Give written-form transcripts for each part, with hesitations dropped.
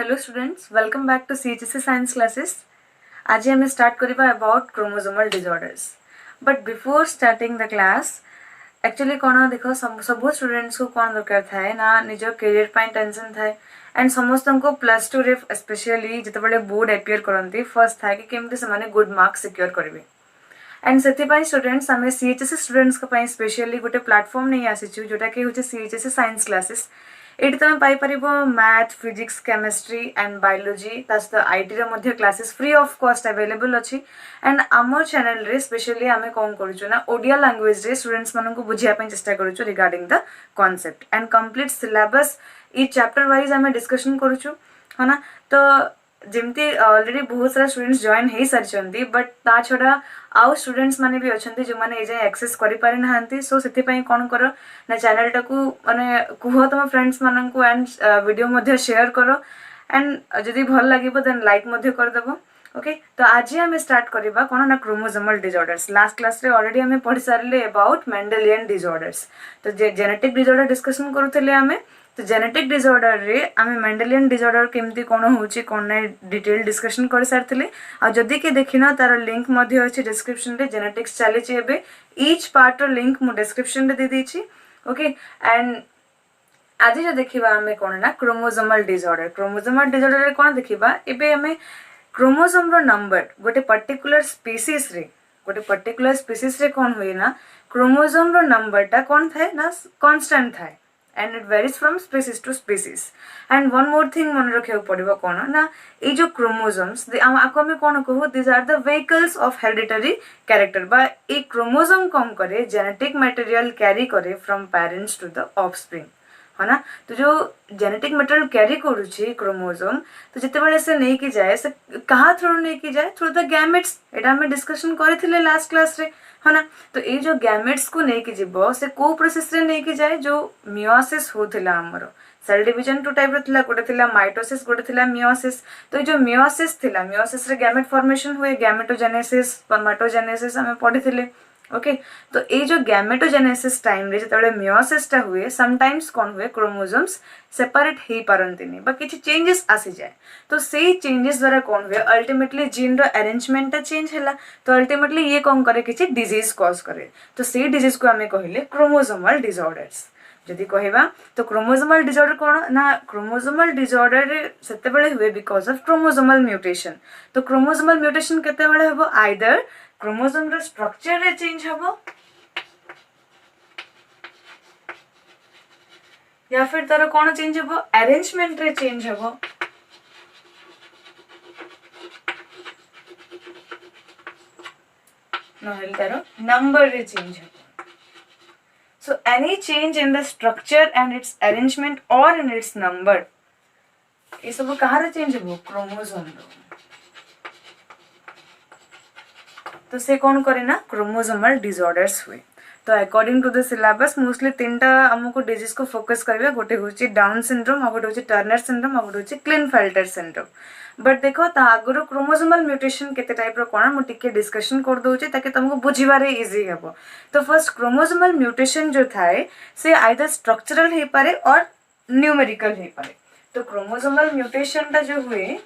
Hello students, welcome back to CHSC Science classes. आज हमें start करिबा about chromosomal disorders. But before starting the class, actually कोना देखो सब students को कोन दरकार थाए ना निजो career पाइन टेंशन थाए and समस्तन को plus 2 रे especially जिते बड़े board appear करंती first थाए कि केमते समाने good marks secure करिवे. एंड से स्टूडेंट्स आम सीएचएससी स्टूडेंट्स स्पेशली गोटे प्लाटफर्म नहीं आसीचु जोटा कि हूँ सीएचएससी साइंस क्लासेस ये तुम पाइपर math physics chemistry and biology सहित IT classes free of cost available अच्छी एंड आम चैनल रे स्पेशली आम कौन करूँ ओडिया लैंग्वेज रे स्टूडेंट्स मानक बुझापी चेष्टा करूँ regarding the concept and complete syllabus E chapter wise आम डिस्कशन करूँ है ना। तो जमती ऑलरेडी बहुत सारा स्टूडेंट्स जॉइन हो सारी बट ता छड़ा आउ स्टूडेंट्स माने भी अच्छा जो मैंने ये एक्सेस कर पारि ना सो से कौन कर ना चैनल टाकू माने कह तुम फ्रेंड्स मानक एंड वीडियो शेयर कर एंड जदि भल लगे देन लाइक करदेव ओके। तो आज आम स्टार्ट करवा कौन ना क्रोमोसोमल डिसऑर्डर्स लास्ट क्लास रे ऑलरेडी आम पढ़ी सारे अबाउट मेंडेलियन डिसऑर्डर्स तो जेनेटिक डिसऑर्डर डिस्कशन करूले आम तो जेनेटिक डिसऑर्डर रे आमे मेंडेलियन डिसऑर्डर केमती कोन होची कोन नै डिटेल डिस्कशन कर सारथिले आ जदी के देखिना तार लिंक मध्ये अछि डिस्क्रिप्शन रे जेनेटिक्स चली छि एबे ईच पार्ट रो लिंक मु डिस्क्रिप्शन रे दे दी छि ओके। एंड आज जो देखिबा आमे कोन ना क्रोमोसोमल डिसऑर्डर रे कोन देखिबा एबे आमे क्रोमोसोम रो नंबर गोटे पर्टिकुलर स्पीसीज रे कोन होई ना क्रोमोसोम रो नंबर टा कोन थाए ना कांस्टेंट थाए and it varies from species to species. And one more thing मन रखे पड़िबो कोन ना ए जो क्रोमोसोम्स आको में कोन कहू these are the vehicles of hereditary character बा ए क्रोमोसोम कम करे जेनेटिक मटेरियल कैरी करे from parents to the offspring है ना। तो जो जेनेटिक मटेरियल कैरी करूची क्रोमोसोम तो जिते बड़े से नहीं की जाए से कहाँ थ्रू नहीं की जाए थ्रू द गैमेट्स एटा हमें डिस्कशन करथिले लास्ट क्लास रे है ना। तो ये जो गैमेट्स को नहीं की जीवो से को प्रोसेस रे नहीं की जाए जो मियोसिस होथिला हमर सेल डिवीजन टू टाइप रो थिला गोटे थिला माइटोसिस गोटे थिला मियोसिस। तो जो मियोसिस थिला मियोसिस रे गैमेट फॉर्मेशन हुए गैमेटोजेनेसिस स्पर्मेटोजेनेसिस हमें पढ़िथिले ओके। तो ये जो गैमेटोजेनेसिस टाइम रे जतबे मियोसिस टा हुए समटाइम्स कौन हुए क्रोमोसोम्स सेपरेट ही पारंतिनी बा किछि चेंजेस आसी जाए तो से चेंजेस द्वारा कौन हुए अल्टीमेटली जीन रो अरेंजमेंट टा चेंज हैला तो अल्टीमेटली ये कौन करे किछि डिजीज कॉज करे तो से डिजीज को हमें कहिले क्रोमोसोमल डिसऑर्डर्स। जदि कहबा तो क्रोमोसोमल डिसऑर्डर कौन ना क्रोमोसोमल डिसऑर्डर सेते बेले हुए बिकॉज ऑफ क्रोमोसोमल म्यूटेशन। तो क्रोमोसोमल म्यूटेशन केते बेले हबो आइदर क्रोमोसोम रो स्ट्रक्चर रे चेंज हबो या फिर तार कौन चेंज हबो अरेंजमेंट रे चेंज हबो नहले तार नंबर रे चेंज हबो। So any change in the structure and its arrangement or in its number ये सब कहाँ रे चेंज हबो क्रोमोसोम रो तो से कौन करे ना क्रोमोसोमल डिसऑर्डर्स हुए। तो according to the syllabus mostly तीनटा हमको डिजीज को फोकस करबे गोटे होची डाउन सिंड्रोम आ गोटे होची टर्नर सिंड्रोम आ गोटे होची क्लिनफेल्टर सिंड्रोम। बट देखो ता आगरो क्रोमोसोमल म्यूटेशन केते टाइप रो कोन मु टिके डिस्कशन कर दोचे ताकि तुमको बुझिबारे इजी हेबो। तो फर्स्ट क्रोमोसोमल म्यूटेशन जो थाए से आइदर स्ट्रक्चरल हे पारे और न्यूमेरिकल हे पारे। तो क्रोमोसोमल म्यूटेशन ता जो हुए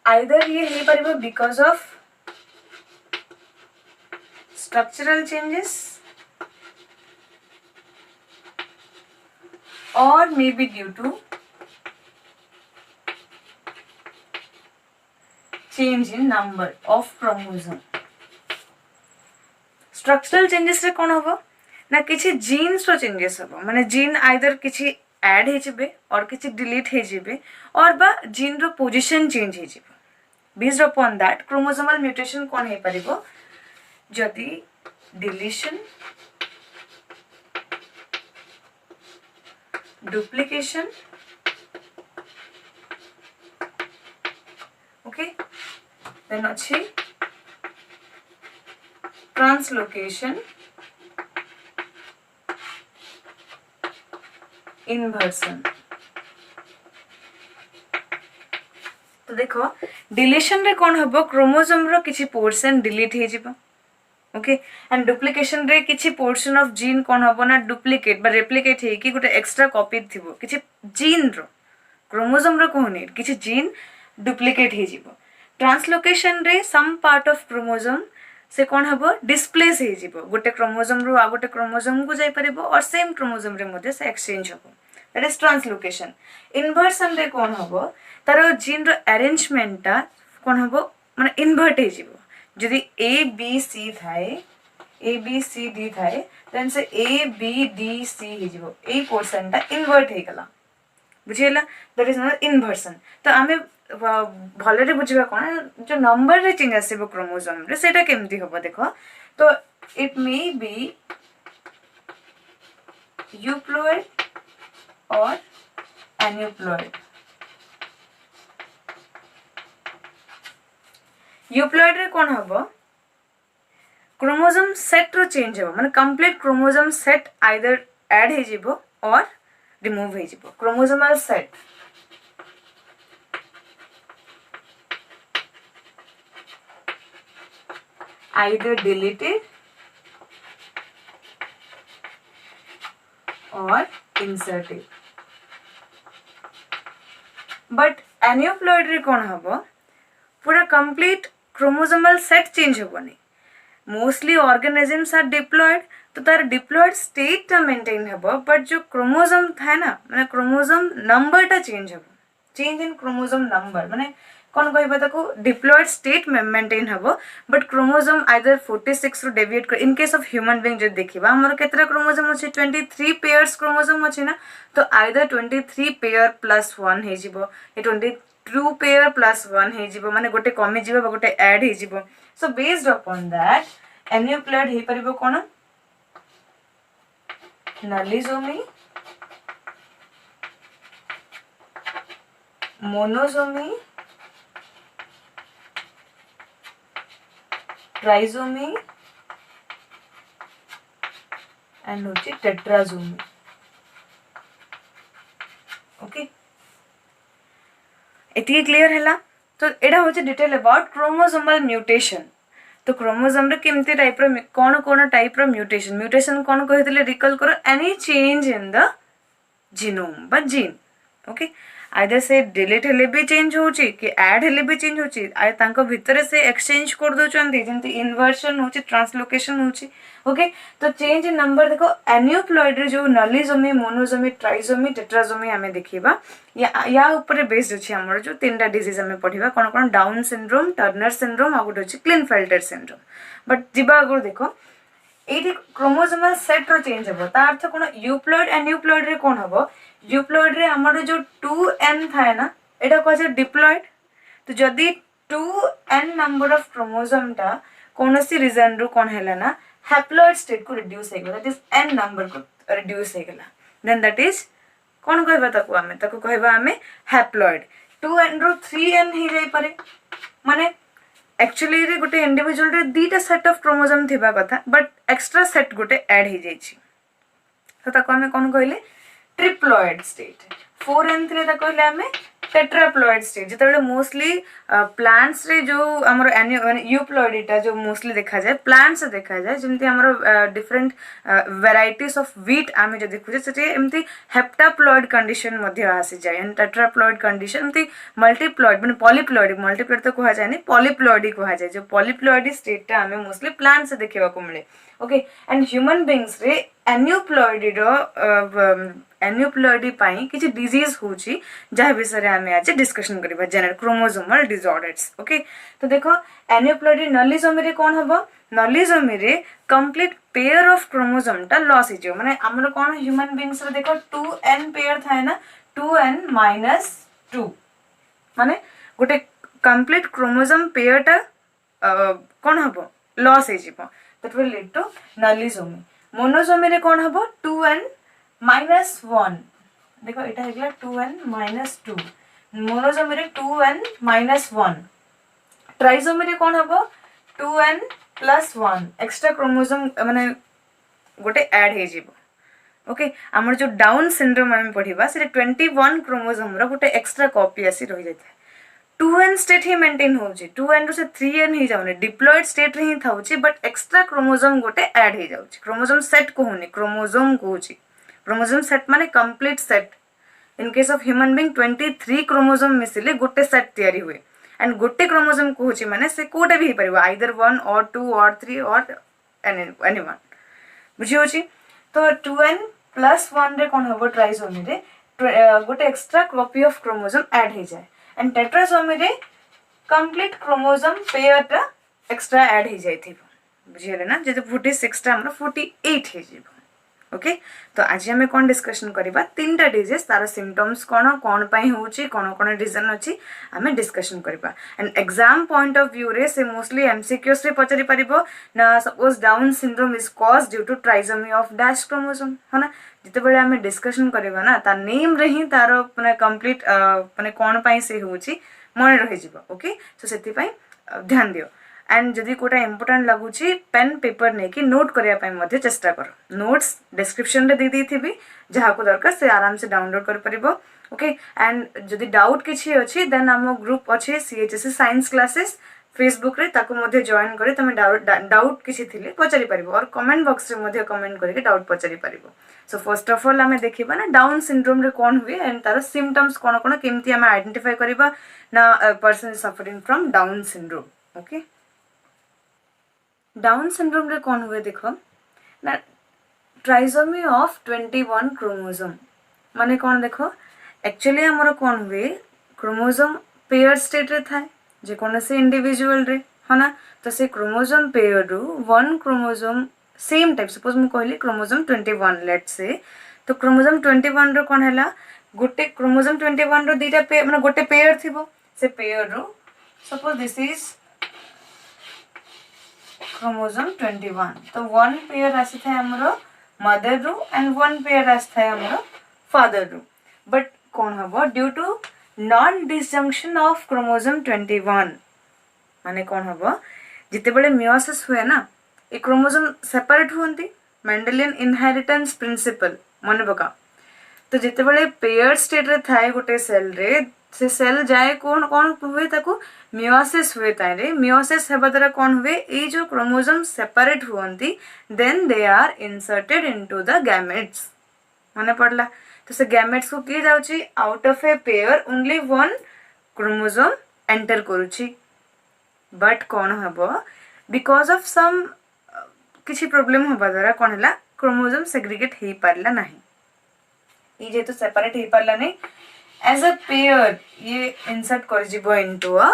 आइदर ये हे पारे because of structural changes or may be due to change in number of chromosome. Structural changes रे कौन होबो ना किछि जीन्स रो चेंजेस होबो माने जीन आइदर किछि ऐड हे जिबे और किछि डिलीट हे जिबे और बा जीन रो पोजीशन चेंज हे जिबे based upon that chromosomal mutation कौन हे परिबो जदि deletion duplication okay then achi translocation inversion। तो देखो डिलीशन रे कौन हबो क्रोमोसोम रो किछि पोर्शन डिलीट हे जिवो ओके एंड डुप्लिकेशन रे किछि पोर्शन ऑफ जीन कोन हबो ना डुप्लिकेट बा रेप्लिकेट हे कि गुटे एक्स्ट्रा कॉपी थिबो किछि जीन रो क्रोमोसोम रो कोहनी किछि जीन डुप्लिकेट हे जिवो ट्रांसलोकेशन रे सम पार्ट ऑफ क्रोमोसोम से कौन हम डिस्प्लेस हो गोटे क्रोमोसोम रु आ गोटे क्रोमोसोम को जाई परिबो और सेम क्रोमोसोम रे मध्ये से एक्सचेंज हो दैट इज ट्रांसलोकेशन इन्वर्सन रे कौन हम तार जीन रो अरेंजमेंटा कौन हम माने इन्वर्ट हो जिवो जदि ए बी सी थाए ए बी सी डी थाए देन से ए बी डी सी हो जिवो ए पोर्शनटा इन्वर्ट हो गला बुझिला दैट इज नॉट इन्वर्सन तो आमे भलरे बुझिबा कोन जो नंबर रे चेंज आसीबो क्रोमोसोम रे सेटा केमती होबो देखो तो इट मे बी यूप्लॉइड और एन्यूप्लॉइड यूप्लॉइड रे कोन हबो क्रोमोसोम सेट रो चेंज हो माने complete chromosome set either add हे जिवो और रिमूव हे जिवो chromosomal set either deleted or inserted but aneuploid रे कोन हबो पूरा कंप्लीट क्रोमोसोमल सेट चेंज होबनी मोस्टली ऑर्गेनिजम्स आर डिप्लॉयड तो तार डिप्लॉयड स्टेट टा मेंटेन हबो बट जो क्रोमोसोम था ना माने क्रोमोसोम नंबर टा चेंज हबो चेंज इन क्रोमोसोम नंबर माने कौन कहबा ताको डिप्लॉयड स्टेट मेंटेन हबो बट क्रोमोसोम आइदर 46 रु डेविएट कर in case of human being जे देखिबा हमर केतरा क्रोमोसोम अछि 23 पेयर्स क्रोमोसोम अछि ना तो आइदर 23 पेयर प्लस 1 हे जिवो ए 22 पेयर प्लस 1 हे जिवो माने गोटे कमी जिवो बा गोटे ऐड हे जिवो so based upon that aneuploid हे परिबो कोन नलिसोमी मोनोसोमी ट्राइसोमी एंड होची टेट्रासोमी ओके एति क्लियर हैला तो एडा होची डिटेल अबाउट क्रोमोसोमल म्यूटेशन तो क्रोमोसोम रे केमती टाइप रो कोन कोन टाइप रो म्यूटेशन म्यूटेशन कोन कहितले रिकॉल करो any change in the genome बा जीन ओके आइदर से डिलीट हेले भी चेंज होची कि ऐड हेले भी चेंज होची आय तांको भितरे से एक्सचेंज कर दो चंदी जेंति इन्वर्शन होची ट्रांसलोकेशन होची ओके तो चेंज इन नंबर देखो एन्यूप्लॉइड रे जो नलिसोमी मोनोसोमी ट्राइसोमी टेट्रासोमी हमें देखिबा या ऊपर बेस्ड अछि हमर जो तीनटा डिजीज हमें पढिबा कोन कोन डाउन सिंड्रोम टर्नर सिंड्रोम आ गुड अछि क्लिनफेल्टर सिंड्रोम बट जिबा अगर देखो एटी क्रोमोसोमल सेट रो चेंज हबो ता अर्थ कोन यूप्लॉइड एन्यूप्लॉइड रे कोन हबो यूप्लॉइड रे हमर जो 2n थाए ना एटा कहै डिप्लॉइड तो जदी 2n नंबर ऑफ क्रोमोसोम टा कोनोसी रीजन रो कोन हैला ना हैप्लॉइड स्टेट को रिड्यूस हे गेला दैट इज n नंबर को रिड्यूस हे गेला देन दैट इज कोन कहबा ताको कहबा हमें हैप्लॉइड 2n रो 3n हे जाई पारे माने एक्चुअली रे गोटे इंडिविजुअल रे दीटा सेट ऑफ क्रोमोसोम थिबा कथा बट एक्स्ट्रा सेट गोटे ऐड हे जाई छी तो ताको हमें कोन कहले ट्रिप्लॉइड स्टेट 4n रे ताको कहले हमें टेट्राप्लॉइड स्टेज जेतेबेले मोस्टली प्लांट्स रे जो हमर यूप्लॉइडटा जो मोस्टली देखा जाए प्लांट्स से देखा जाए जेमती हमर डिफरेंट वेराइटीज ऑफ व्हीट आमे जो देखु जे एमती हेप्टाप्लॉइड कंडीशन मध्ये आसी जाए एंड टेट्राप्लॉइड कंडीशन एमती मल्टीप्लॉइड माने पॉलीप्लॉइड तो कहा जाए नहीं पॉलीप्लॉइड कहा जाए जो पॉलीप्लॉइड स्टेटटा आमे मोस्टली प्लांट्स से देखिबा को मिले ओके एंड ह्यूमन बीइंग्स रे एन्यूप्लॉइड रो एन्यूप्लॉइडी पाई किछि डिजीज होची जहा विषय रे हमें आज डिस्कशन करबा जनरल क्रोमोसोमल डिसऑर्डर्स ओके तो देखो एन्यूप्लॉइडी नलिसोमी रे कोन हबो नलिसोमी रे कंप्लीट पेयर ऑफ क्रोमोसोम टा लॉस हिजो माने हमर कोन ह्यूमन बीइंग्स रे देखो 2n पेयर थाए ना 2n - 2 माने गोटे कंप्लीट क्रोमोसोम पेयर टा कोन हबो लॉस हिजिबो that will lead to nullisomy monosomy रे कोन हबो 2n - 1 देखो एटा हेगला 2n - 2 मोनोसोमी रे 2n - 1 ट्राइसोमी रे कोन हबो 2n + 1 एक्स्ट्रा क्रोमोसोम माने गोटे ऐड हे जिवो ओके हमर जो डाउन सिंड्रोम हम पढिबा से 21 क्रोमोसोम रो गोटे एक्स्ट्रा कॉपी आसी रहि जाय 2n स्टेट ही मेंटेन होची 2n से 3n ही जाउनी डिप्लॉयड स्टेट ही थाउची बट एक्स्ट्रा क्रोमोसोम गोटे ऐड ही जाउची क्रोमोसोम सेट कहूनी क्रोमोसोम कहूची क्रोमोसोम सेट माने complete set in case of human being 23 chromosome मिसिले गोटे सेट तयारी हुए एंड गोटे क्रोमोसोम कहूची माने से कोटे भी परिबो आइदर 1 और 2 और 3 और एनीवन बुझी होची तो 2n प्लस 1 रे कोन होबो ट्राइसोमी रे गोटे extra copy of chromosome add ही जाए एंड टेट्रासोमी रे कंप्लीट क्रोमोसोम पेयर टा एक्स्ट्रा ऐड ही जाई थिबो बुझिले ना जे 46 टा हमर 48 हे जिवो ओके तो आज आम कौन डिस्कशन करवा तीन टा डिजीज तार सिम्पटम्स कौन पाई होची कौन कौन रीजन अच्छी आम डिस्कशन करवा and exam point of view रे से मोस्टली एमसीक्यूज रे पचारि पारिबो ना suppose Down syndrome is cause due to trisomy of dash chromosome है ना जिते आम डिस्कशन करवा ना तार नेम रे ही तार माने कंप्लीट माने कौन पाई से होची मन रही जिवो ओके सो सेति पाई ध्यान दियो एंड जदि कोटा इंपोर्टेंट लगुच पेन पेपर नहीं कि नोट करने चेष्टा कर नोट्स डिस्क्रिप्शन रे दी थी जहाँ को दरकार से आराम से डाउनलोड कर परिबो ओके एंड जदि डाउट किछि अछि देन आम ग्रुप अच्छे सीएचएससी साइंस क्लासेस फेसबुक रे ताको मध्ये जॉइन करे तमे डाउट किछि थिले पचारि परिबो और कमेंट बॉक्स रे मध्ये कमेंट करके डाउट पचारि परिबो सो फर्स्ट ऑफ ऑल आमे देखिबा ना डाउन सिंड्रोम रे कोन हुए एंड तार सिम्पटम्स कोन कोन केमती आमे आइडेंटिफाई करबा ना person is suffering from down syndrome okay down syndrome रे कौन हुए देखो ना ट्राइसोमी ऑफ 21 क्रोमोसोम माने कौन देखो एक्चुअली हमर कौन हुए क्रोमोसोम पेयर स्टेट रे थाए जे कौन से इंडिविजुअल रे है ना तो से क्रोमोसोम पेयर रु one chromosome same type suppose मु कहली क्रोमोसोम 21 लेट से तो क्रोमोसोम 21 रो कौन हैला गोटे क्रोमोसोम 21 रो दीटा पेयर माने गोटे पेयर थिबो से पेयर रु सपोज दिस इज क्रोमोसोम 21 तो वन पेयर आसी थाए हमरो मदर रु एंड वन पेयर आसी थाए हमरो फादर रु बट कौन हबो due to non disjunction of chromosome 21 माने कौन हबो जिते बेले मियोसिस हुए ना ए क्रोमोसोम सेपरेट हुंती मेंडेलियन इनहेरिटेंस प्रिंसिपल मन पका तो जिते बेले पेयर स्टेट रे थाए गोटे सेल रे से सेल जाए कौन कौन हुए ताको मियोसिस हुए तारे मियोसिस हेबा द्वारा कौन हुए ए जो क्रोमोसोम सेपरेट हुअंती then they are inserted into the gametes माने पड़ला तो से गैमेट्स को की जाउची out of a pair only one chromosome enter करूची बट कौन हबो बिकॉज ऑफ सम किछि प्रॉब्लम होबा द्वारा कौन हला क्रोमोसोम सेग्रीगेट हेई पारला नाही ई जे तो सेपरेट हेई पारला नहीं एज अ पेयर ये इंसर्ट कर जिवो इनटू अ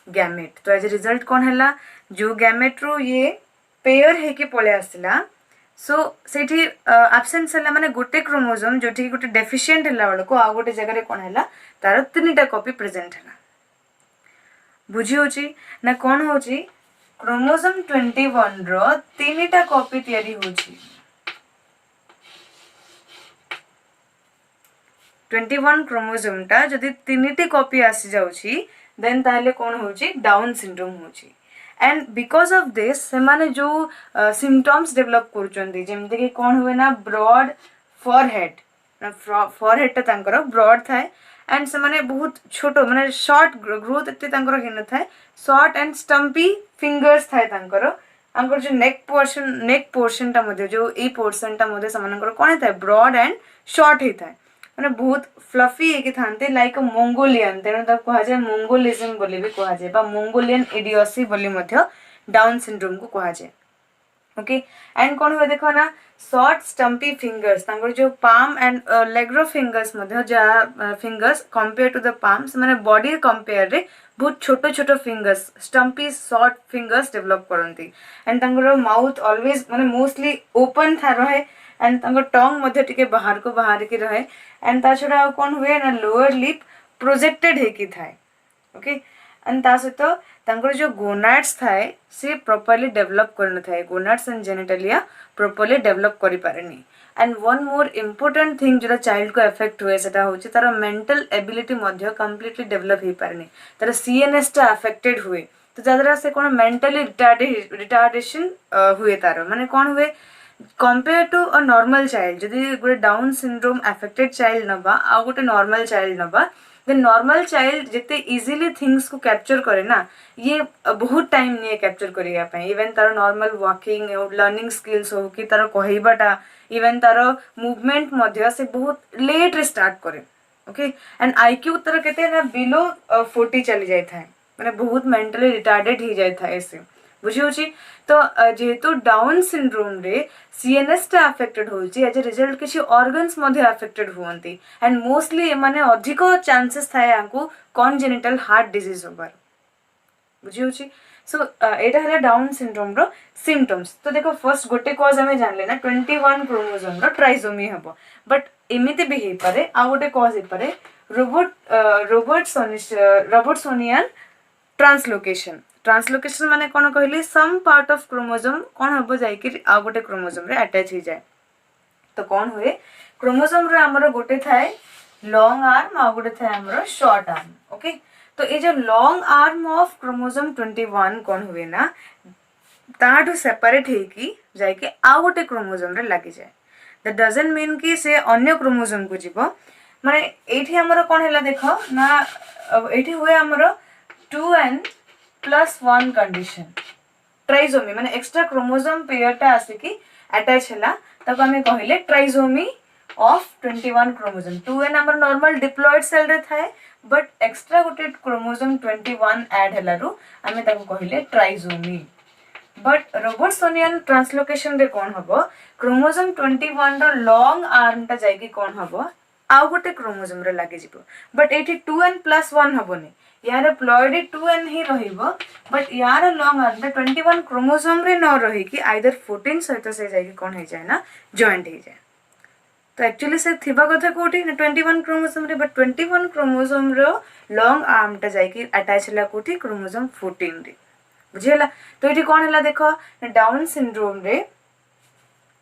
गैमेट तो एज अ रिजल्ट कौन हैला जो गैमेट रो ये पेयर है के पळे आसिला सो सेठी एब्सेंस हैला माने गोटे क्रोमोसोम जोठी गोटे डेफिशिएंट हैला वाला को आ गोटे जगह रे कौन हैला तार तीनटा कॉपी प्रेजेंट हैला बुझी होची ना कौन होची क्रोमोसोम 21 रो तीनटा कॉपी तयारी होची 21 क्रोमोसोम टा जदि तीनटी कॉपी आसी जाउची देन ताहले कौन होची डाउन सिंड्रोम होची एंड बिकॉज ऑफ दिस से माने जो सिम्पटम्स डेवलप करूचंदी जेमते कि कौन हुए ना ब्रॉड फॉरहेड फॉरहेड टा तांकर ब्रॉड थाए एंड से माने बहुत छोटो माने शॉर्ट ग्रोथ एते तांकर हिन थाए शॉर्ट एंड स्टम्पी फिंगर्स थाए तांकर अंकर जो नेक पोर्शन टा मध्ये जो ए पोर्शन टा मध्ये समानकर कोन थाए ब्रॉड एंड शॉर्ट ही थाए माने बहुत फ्लफी एक थांते लाइक मंगोलियन तेणु ताको कहा जाए मंगोलिज्म बोली भी कहा जाए बा मंगोलियन इडियोसी बोली मध्य डाउन सिंड्रोम को कहा जाए ओके एंड कौन हुए देखो ना शॉर्ट स्टम्पी फिंगर्स तांकर जो पाम एंड लेग्रो फिंगर्स मध्य जा fingers compare to the palms माने बॉडी कंपेयर रे बहुत छोटो छोटो fingers stumpy short fingers develop करंती एंड तांकर माउथ ऑलवेज माने मोस्टली ओपन था रहे एंड तांकर टंग मध्य टिके बाहर को बाहर की रहे एंड ता छडा कौन हुए ना लोअर लिप प्रोजेक्टेड है की थाए ओके एंड ता सहित तांकर जो गोनाड्स थाए से प्रॉपर्ली डेवलप करन थाए gonads and genitalia properly develop करि पारेनी and one more important thing जो चाइल्ड को इफेक्ट हुए सेटा होची तार मेंटल एबिलिटी मध्य कंप्लीटली डेवलप ही पारेनी तार सीएनएस टा अफेक्टेड हुए तो जदरा से कोन मेंटली रिटार्डेशन हुए तार माने कोन हुए compare to a normal child जदि गोटे डाउन सिंड्रोम अफेक्टेड चाइल्ड नबा आ गोटे नॉर्मल चाइल्ड नबा द नॉर्मल चाइल्ड जिते इजीली थिंग्स को कैप्चर करे ना ये बहुत टाइम नहीं कैप्चर करिया पे इवन तार नॉर्मल वॉकिंग लर्निंग स्किल्स हो कि तार कहबाटा इवन तार मूवमेंट मध्य से बहुत लेट रे स्टार्ट करे ओके एंड आईक्यू तार केते ना बिलो 40 चली जाय थाए माने बहुत मेंटली रिटार्डेड ही जाय थाए से बुझी होची तो जेहेतु डाउन सिंड्रोम रे सीएनएस टा अफेक्टेड होची एज ए रिजल्ट किसी ऑर्गन्स मध्ये अफेक्टेड होंती एंड मोस्टली माने अधिक चांसेस थाए आंकु कॉन्जेनिटल हार्ट डिजीज होबार बुझी होची सो एटा हला डाउन सिंड्रोम रो सिम्पटम्स तो देखो फर्स्ट गोटे कॉज हमें जानले ना 21 क्रोमोसोम रो ट्राइसोमी हबो बट एमिते भी हे पारे आ गोटे कॉज हे पारे रोबोटसोनियन ट्रांसलोकेशन ट्रांसलोकेशन माने कोन कहली सम पार्ट ऑफ क्रोमोसोम कोन हबो जाय कि आ गोटे क्रोमोसोम रे अटैच हो जाए तो कोन हुए क्रोमोसोम रे हमरो गोटे थाए लॉन्ग आर्म आ गोटे थाए हमरो शॉर्ट आर्म ओके तो ये जो लॉन्ग आर्म ऑफ क्रोमोसोम 21 कोन हुए ना ताटू सेपरेट हे कि जाय कि आ गोटे क्रोमोसोम रे लागि जाए दैट डजंट मीन कि से अन्य क्रोमोसोम को जीवो माने एठी हमरो कोन हैला देखो ना एठी हुए हमरो 2n+1 कंडीशन ट्राइसोमी माने एक्स्ट्रा क्रोमोसोम पेयर टा आसे कि अटैच हैला तब हमें कहले ट्राइसोमी ऑफ 21 क्रोमोसोम 2n हमर नॉर्मल डिप्लॉयड सेल रे थाए बट एक्स्ट्रा गोटे क्रोमोसोम 21 ऐड हैलारु हमें ताको कहले ट्राइसोमी बट रोबोटसोनियन ट्रांसलोकेशन रे कोन हबो क्रोमोसोम 21 रो लॉन्ग आर्म टा जाय कि कोन हबो आ गोटे क्रोमोसोम रे लागि जिवो बट एठी 2n+1 हबोनी यार प्लॉइड 2n ही रहिबो बट यार लॉन्ग आर्म 21 क्रोमोसोम रे न रही कि आइदर 14 सहित से जाय कि कोन हे जाय ना जॉइंट हे जाय तो एक्चुअली से थिबा कथा कोठी ना 21 क्रोमोसोम रे बट 21 क्रोमोसोम रो लॉन्ग आर्म टा जाय कि अटैच हला कोठी क्रोमोसोम 14 रे बुझियला तो एठी कोन हला देखो डाउन सिंड्रोम रे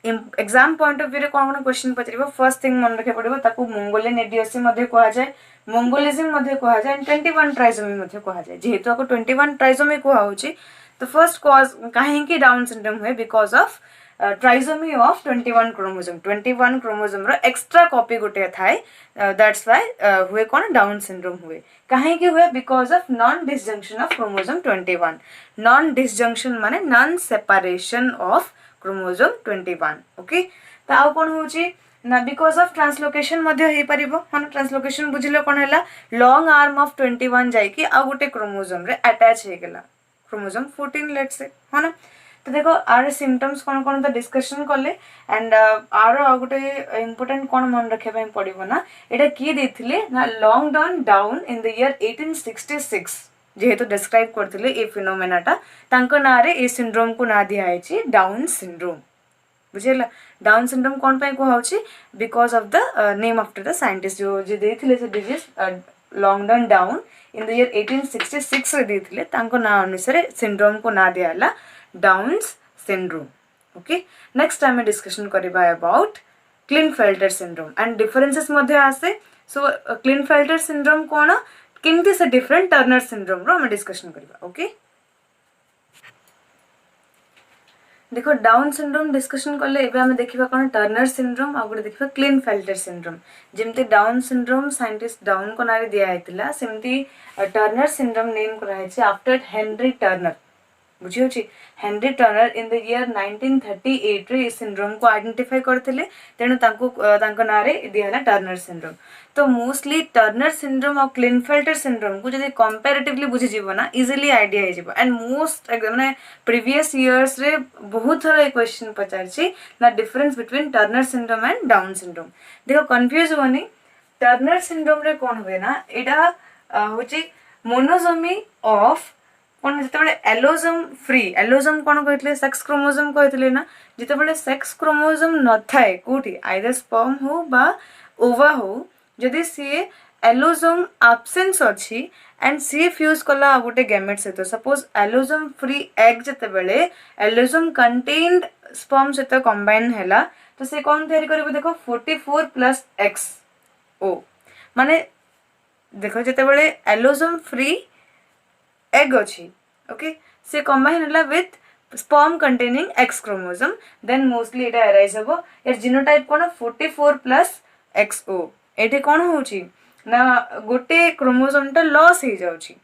एग्जाम पॉइंट ऑफ व्यू रे कोन क्वेश्चन पचरिबो फर्स्ट थिंग मन रखे पड़िबो ताकू मंगोलियन इडियोसी मध्ये कहा जाय मंगोलिज्म मध्ये कहा जाय 21 ट्राइसोमी मध्ये कहा जाय जेहेतु ako 21 ट्राइसोमी को होची तो फर्स्ट कॉज काहे कि डाउन सिंड्रोम हुए because of trisomy of 21 chromosome 21 chromosome रो एक्स्ट्रा कॉपी गोटे थाए दैट्स व्हाई हुए कोन डाउन सिंड्रोम हुए काहे कि हुए because of non disjunction of chromosome 21 non disjunction माने non separation of chromosome 21 okay तो आ कोन होची ना बिकॉज ऑफ ट्रांसलोकेशन मध्ये हे परिबो हन ट्रांसलोकेशन बुझिलो कोन हैला लॉन्ग आर्म ऑफ 21 जाय कि आ गोटे क्रोमोसोम रे अटैच हे गेला क्रोमोसोम 14 लेट्स से हन तो देखो आर सिम्पटम्स कोन कोन तो डिस्कशन करले एंड आर आ गोटे इंपोर्टेंट कोन मन रखे पय पड़िबो ना एटा की देथिले ना long down in the year 1866 जेहेतु डिस्क्राइब करथिले ए फिनोमेनाटा तांको नारे ए सिंड्रोम को ना दिया आइछि डाउन सिंड्रोम बुझेला डाउन सिंड्रोम कोन पय को होछि because of the name after the scientist जो जे देथिले से disease Langdon in the year 1866 रे देथिले तांको ना अनुसार सिंड्रोम को ना दियाला downs syndrome okay next time discussion करबा अबाउट क्लिनफेल्टर सिंड्रोम एंड डिफरेंसेस मध्ये आसे सो क्लिनफेल्टर सिंड्रोम कोन किंतु से डिफरेंट टर्नर सिंड्रोम रो हम डिस्कशन करबा ओके देखो डाउन सिंड्रोम डिस्कशन करले एबे हम देखिबा कोन टर्नर सिंड्रोम आ गुडे देखिबा क्लिनफेल्टर सिंड्रोम जेमते डाउन सिंड्रोम साइंटिस्ट डाउन को नारे दिया आइतिला सेमती टर्नर सिंड्रोम नेम करा है आफ्टर हेनरी टर्नर बुझियो छी Henry Turner in the year 1938 रे सिंड्रोम को आइडेंटिफाई करथिले तेनु तांको नारे दियाला टर्नर सिंड्रोम तो मोस्टली टर्नर सिंड्रोम और क्लिनफेल्टर सिंड्रोम को जदि कंपैरेटिवली बुझि जीवो ना इजीली आइडिया हे जीवो एंड मोस्ट माने प्रीवियस इयर्स रे बहुत सारा क्वेश्चन पचारछि ना difference between Turner syndrome and down syndrome देखो कंफ्यूज होनी टर्नर सिंड्रोम रे कोन होवे ना एटा होछि मोनोसोमी ऑफ कोन जतबे एलोसोम फ्री एलोसोम कोन कहतले सेक्स क्रोमोसोम कहतले ना जतबे सेक्स क्रोमोसोम न थाए कोठी आइदर स्पर्म हो बा ओवा हो जदि सी एलोसोम एब्सेंस अछि एंड सी फ्यूज कला गोटे गैमेट से तो सपोज एलोसोम फ्री एग जतबे एलोसोम कंटेन्ड स्पर्म से तो कंबाइन हैला तो से कोन तयारी करबो देखो 44 + XO माने देखो जतबे एलोसोम फ्री एग अच्छी ओके से कंबाइन हला with sperm containing X chromosome then mostly एटा अराइज हबो यार जीनोटाइप कोन 44 + XO एटे कोन होची ना गोटे क्रोमोसोम टा लॉस हो जाउची।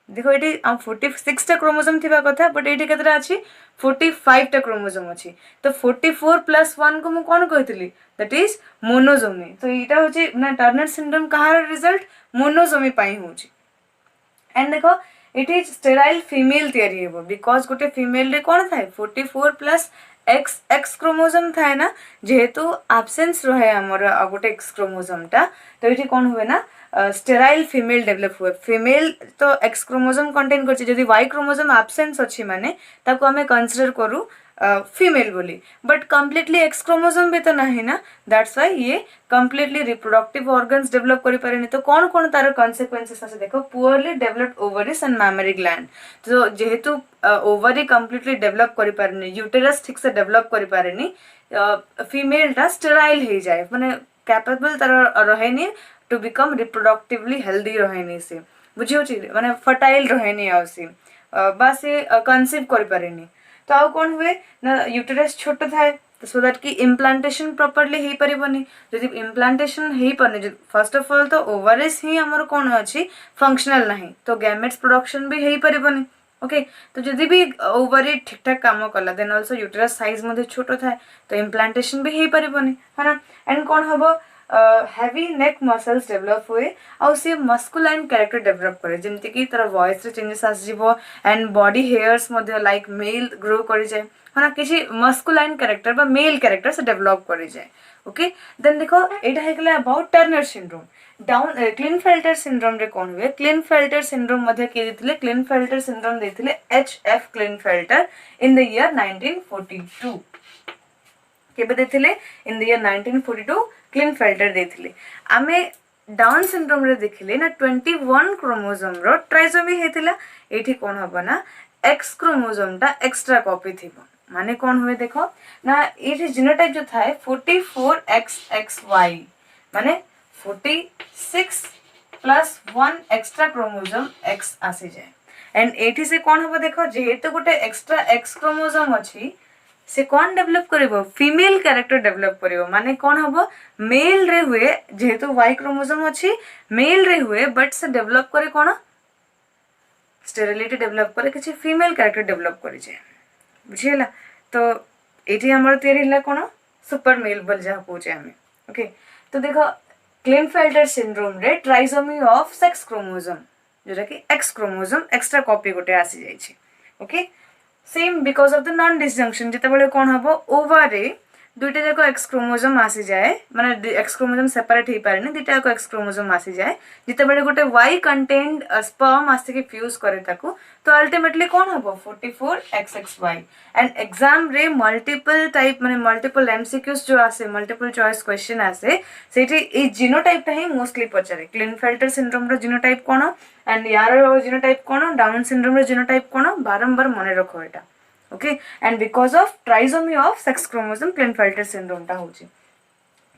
देखो ये 46 टा क्रोमोसोम थिबा कथा बट ये केतरा अछि 45 टा क्रोमोसोम अछि। तो 44 प्लस 1 को मु कोन कहतिली दैट इज मोनोजोमी। तो इटा होची ना टर्नर सिंड्रोम कहार रिजल्ट मोनोजोमी पाई होची। एंड देखो इट इज स्टेराइल फीमेल तैयारी हेबो बिकॉज गोटे फीमेल रे कोन थाए 44 प्लस एक्स एक्स क्रोमोसोम थाए ना जेहेतु एब्सेंस रहे हमर गोटे एक्स क्रोमोसोम टा। तो ये कोन हुए ना स्टेराइल फीमेल डेवलप हुए। फीमेल तो एक्स क्रोमोसोम कंटेन करछि जदि वाई क्रोमोसोम एब्सेंस अछि माने ताको हमें कंसीडर करू फीमेल बोली बट कम्प्लीटली एक्स क्रोमोसोम भी तो नहीं ना दैट्स वाई ये कम्प्लीटली रिप्रोडक्टिव ऑर्गन्स डेवलप करि पारेनी। तो कौन कौन तार कॉन्सिक्वेंसेस आसे देखो poorly developed ovaries and mammary gland. तो जेहेतु ओवरी कम्प्लीटली डेवलप करि पारेनी यूटेरस ठीक से डेवलप करि पारेनी फीमेल टा स्टेराइल हो जाए माने कैपेबल तार रहेनी टू बिकम रिप्रोडक्टिवली हेल्दी रहेनी से बुझी माने फर्टाइल रहेनी आ सी बा से कंसीव करि पारेनी। तो आउ कौन हुए ना यूटेरस छोट थाए सो दैट कि इम्प्लांटेशन प्रॉपर्ली हो पारिबनी। जदि इम्प्लांटेशन हो पारनी फर्स्ट ऑफ ऑल तो ओवरीज ही हमर कौन अछि फंक्शनल नहीं तो गैमेट्स प्रोडक्शन भी हो पारिबनी। ओके तो जदि भी ओवरी ठीक ठाक काम कला देन ऑल्सो यूटेरस साइज मध्ये छोट थाए तो इम्प्लांटेशन भी हो पारिबनी है ना। एंड कौन हबो हेवी नेक मसल्स डेवलप हुए आउ से मस्कुलाइन कैरेक्टर डेवलप करे जेमति कि तार वॉइस रे चेंजेस आस जिवो एंड बॉडी हेयर्स मध्ये लाइक मेल ग्रो करि जाय है ना किसी मस्कुलाइन कैरेक्टर बा मेल कैरेक्टर से डेवलप करि जाय। ओके देन देखो एटा हे गेला about Turner syndrome. Down Klinefelter syndrome रे कोन हुए क्लिनफेल्टर सिंड्रोम मध्ये के दिथिले क्लिनफेल्टर सिंड्रोम देथिले HF Klinefelter in the year 1942 केबे देथिले इन द ईयर 1942 क्लिनफेल्टर देथिले। आमे डाउन सिंड्रोम रे देखिले ना 21 क्रोमोसोम रो ट्राइसोमी हेतिला एठी कोन हबो ना एक्स क्रोमोसोम टा एक्स्ट्रा कॉपी थिबो माने कोन हुए देखो ना एठी जीनोटाइप जो थाए 44XXY माने 46 प्लस 1 एक्स्ट्रा क्रोमोसोम एक्स आसी जाए। एंड एठी से कोन हबो देखो जेहेतु गोटे एक्स्ट्रा एक्स क्रोमोसोम अछि से कौन डेवलप करिवो फीमेल कैरेक्टर डेवलप करिवो माने कौन हबो मेल रे हुए जेहेतु वाई क्रोमोसोम अछि मेल रे हुए बट से डेवलप करे कोन स्टेरिलिटी डेवलप करे किछि फीमेल कैरेक्टर डेवलप करि जे बुझियला। तो एठी हमर तयारी हला कोन सुपर मेल बोल जा पूछे हमें। ओके तो देखो क्लिनफेल्टर सिंड्रोम रे ट्राइसोमी ऑफ सेक्स क्रोमोसोम जोटा कि एक्स क्रोमोसोम एक्स्ट्रा कॉपी गोटे आसी जाय छै। Okay same because of the non disjunction जितेबाला कौन हम ओवर रे दुईटा जाक एक्स क्रोमोसोम आसी जाए माने एक्स क्रोमोसोम सेपरेट हो पारे दुईटा जाक एक्स क्रोमोसोम आसी जाए जितेबाला गोटे वाई कंटेन्ड स्पर्म आसिक फ्यूज करे ताकू तो अल्टीमेटली कौन हम 44XXY। एंड एग्जाम रे मल्टीपल टाइप माने मल्टीपल एमसीक्यूज जो आसे मल्टीपल चॉइस क्वेश्चन आसे सेठी ए जीनोटाइप टा ही मोस्टली पचारे क्लिनफेल्टर सिंड्रोम रो जीनोटाइप कोन एंड यार जीनोटाइप कोन डाउन सिंड्रोम रो जीनोटाइप कोन बारंबार मने रखो एटा। Okay and because of trisomy of sex chromosome Klinefelter syndrome टा होची।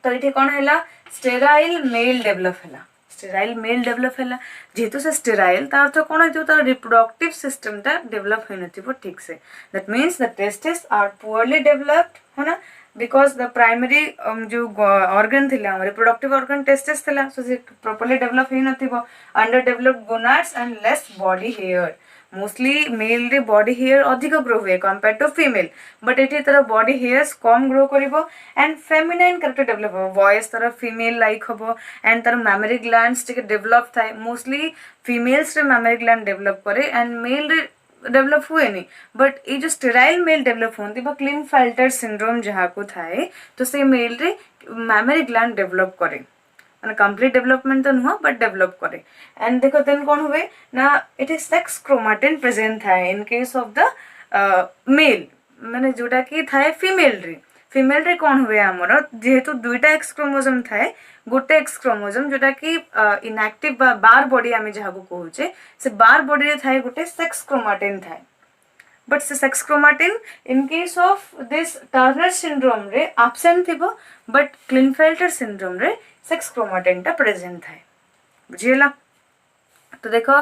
तो ये कौन है स्टेराइल मेल डेवलप है स्टेराइल मेल डेवलप है जेहेतु से स्टेराइल तार अर्थ कौन है तार रिप्रोडक्टिव सिस्टम टा डेवलप हो नथिबो ठीक से that means the testis are poorly developed है ना बिकॉज द प्राइमरी जो ऑर्गन थिला रिप्रोडक्टिव ऑर्गन टेस्टिस थिला सो से प्रॉपर्ली डेवलप हो नथिबो under developed gonads and less body hair mostly male रे बॉडी हेयर अधिक ग्रो हुए कंपेयर टू फीमेल बट एठी तरह बॉडी हेयर्स कम ग्रो करिवो एंड फेमिनाइन कैरेक्टर डेवलप हो वॉइस तरह फीमेल लाइक हबो एंड तरह मैमरी ग्लैंड्स टिके डेवलप थाए मोस्टली फीमेल्स रे मैमरी ग्लैंड डेवलप करे एंड मेल रे डेवलप हुए नहीं बट ये जो स्टेराइल मेल डेवलप होती क्लिनफेल्टर सिंड्रोम जहाँ को थाए तो से मेल रे मैमरी ग्लैंड डेवलप करे माने कंप्लीट डेवलपमेंट तो नुह बट डेवलप करे। एंड देखो देन कौन हुए ना it is sex chromatin present थाए in case of the male माने जोटा कि थाए फीमेल रे कौन हुए हमर जेहेतु दुईटा एक्स क्रोमोसोम थाए गोटे एक्स क्रोमोसोम जोटा कि इनएक्टिव बार बॉडी आमे जहाँ को कहूचे से बार बॉडी रे थाए गोटे सेक्स क्रोमाटिन थाए बट से sex chromatin in case of this Turner syndrome रे एब्सेंट थिबो बट क्लिनफेल्टर सिंड्रोम रे सेक्स क्रोमाटिन टा प्रेजेंट थाए बुझियला। तो देखो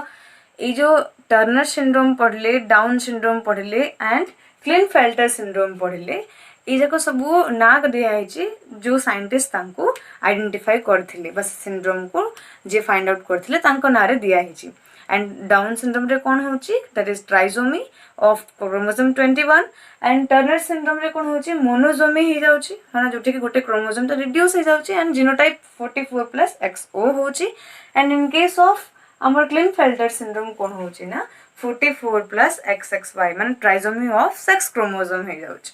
ये जो टर्नर सिंड्रोम पढ़ले डाउन सिंड्रोम पढ़ले एंड क्लिनफेल्टर सिंड्रोम पढ़ले ये जाक सब ना दिखाई जो साइंटिस्ट आइडेंटिफाई करथिले बस सिंड्रोम को जे फाइंड आउट करथिले तांको नारे दिखाई एंड डाउन सिंड्रोम रे कौन होची that is trisomy of chromosome 21 and Turner syndrome रे कौन होची मोनोसोमी ही जाउची हां जोठी कि गोटे क्रोमोसोम तो रिड्यूस हो जाउची एंड जीनोटाइप 44+XO होची एंड इन केस ऑफ हमर क्लिनफेल्टर सिंड्रोम कौन होची ना 44+XXY माने ट्राइसोमी ऑफ सेक्स क्रोमोसोम हो जाउची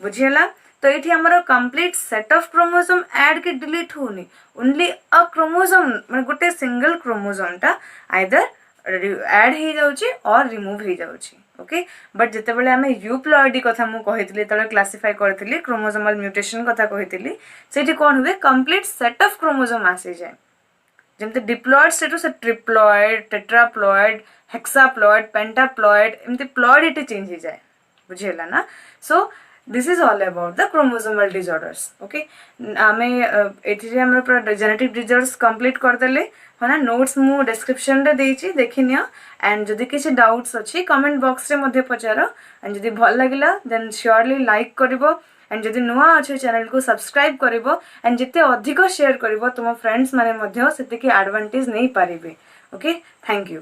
बुझियला तो ये हमर complete set of chromosome add के डिलीट होनी ओनली अ क्रोमोसोम माने गोटे सिंगल क्रोमोसोम टा आइदर ऐड हो जाउची और रिमूव हो जाउची ओके बट जिते बेले आमे यूप्लॉइडी कथा मु कहितली तले क्लासिफाई करथिली क्रोमोसोमल म्यूटेशन कथा कहितली सेठी कोन हुए कंप्लीट सेट ऑफ क्रोमोसोम आसी जाय जेमते डिप्लॉइड स्टेटस से ट्रिप्लॉइड टेट्राप्लॉइड हेक्साप्लॉइड पेंटाप्लॉइड एमती प्लॉइड इटे चेंज हो जाए बुझेला ना so this is all about the chromosomal disorders okay आमे एथिरे हमर पूरा जेनेटिक डिसऑर्डर्स कंप्लीट कर देले है ना नोट्स मु डिस्क्रिप्शन रे देछि देखिनियो एंड जदि किछि डाउट्स अछि कमेंट बॉक्स रे मध्ये पचारो एंड जदि भल लागिला देन श्योरली लाइक करिवो एंड जदि नुआ अच्छे चैनल को सब्सक्राइब करिवो एंड जिते अधिक शेयर करिवो तुम फ्रेंड्स माने मध्ये सेते की एडवांटेज नहीं पारिबे ओके थैंक यू।